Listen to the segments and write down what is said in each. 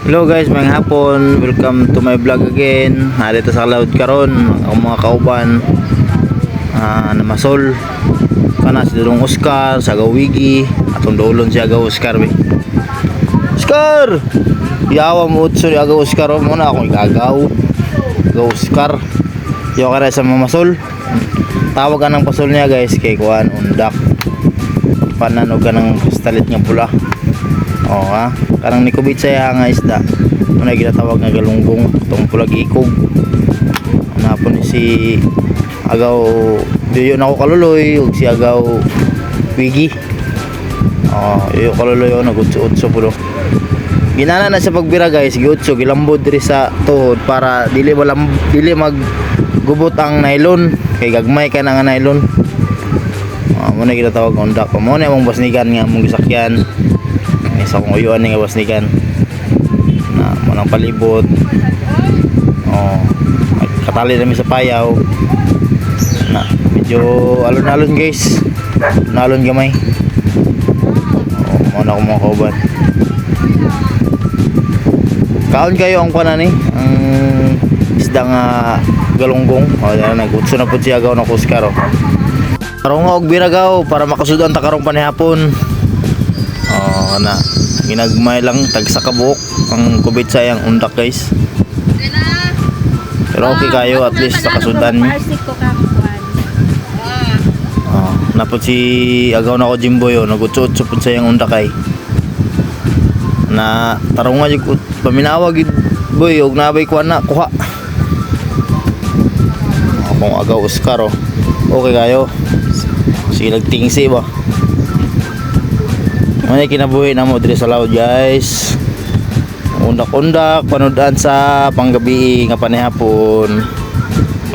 Hello guys, may hapon. Welcome to my vlog again. Narito sa cloud karon ang mga kauban na masol kana si Dulong Oscar sa Gawigi atong dolon si Agaw Oscar be. Oscar! Yawa mo utso ni Agaw Oscar mo na akong igagaw. Agaw Oscar. Yo kara sa mga masol. Tawag ng pasol niya guys kay kuan undak. Pananog ka ng kristalit nga pula. Oh ha, karang nikubit saya nga isda. Muna ginatawag nga galunggong tong pulag ikog. Napon ni si Agaw Yoyo na ko kaluloy ug si Agaw Wigi. Oh, Yoyo kaluloy nagutso-utso pulo. Ginana na sa pagbira guys, giutso gilambod diri sa tuhod para dili maggubot ang nylon kay gagmay ka na nga nylon. Muna ginatawag undak. Muna among basnigan nga among gisakyan. Isa kong uyuan nga basnigan na manang palibot. Katali namin sa payaw na medyo alon-alon guys, alon gamay. Muna ko mga kauban kaon kayo ang kuana ni ang isda nga galunggong. Nagutso na po siya Agaw na Oscar karong nga og biragaw para makasudan ta karong panihapon. Na ginagmay lang tag sa kabuok ang kubit sayang undak guys, pero okay kayo at least sa kasudan niyo. Napot si Agaw na ko Jimboy nagutso-utso pud sayang undak kay na tarong nga jud paminawag gid boy og nabay kuan na kuha akong Agaw Oscar okay kayo sige nagtingsi ba. May kinabuhi na mo diri sa laod guys. Undak-undak panudan sa panggabi nga panihapon.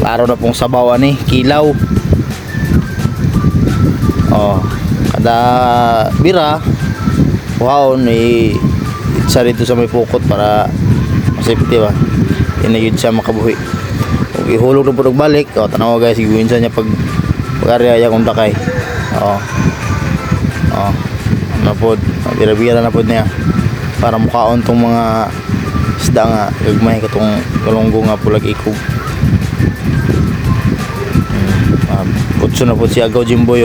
Klaro na pong sabaw ani, kilaw. Kada bira kuhaon itsa dito sa may pukot para masafety ba. Inayud siya makabuhi. Ug ihulog na pud balik. Tanawa guys, gawin sa niya pag-area yang undak kay. Napod bira-bira na pod niya para mukaon tong mga isda nga gagmay katong galunggong nga pulag ikog. Utso na pod si Agaw Jimboy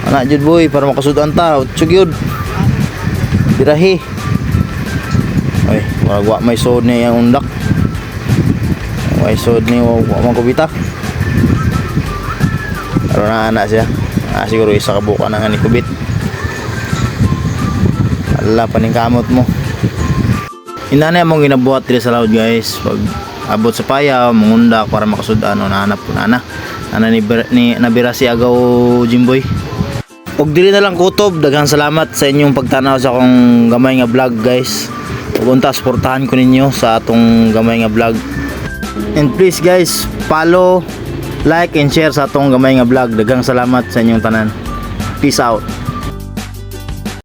ana jud boy para makasudan ta utso gyud birahi ay wala may sod niya yang undak may sod ni wa magkubita pero na ana siya siguro isa ka buka na nga ni kubit. Ala paning kamot mo. Inana mong ginabuhat diri sa laod guys. Pag abot sa payaw, mangundak para makasudan nahanap ko na ni nabira si Agaw Jimboy. Ug dili na lang kutob, daghang salamat sa inyong pagtanaw sa akong gamay nga vlog guys. Ug unta suportahan ko ninyo sa atong gamay nga vlog. And please guys, follow, like and share sa atong gamay nga vlog. Daghang salamat sa inyong tanan. Peace out.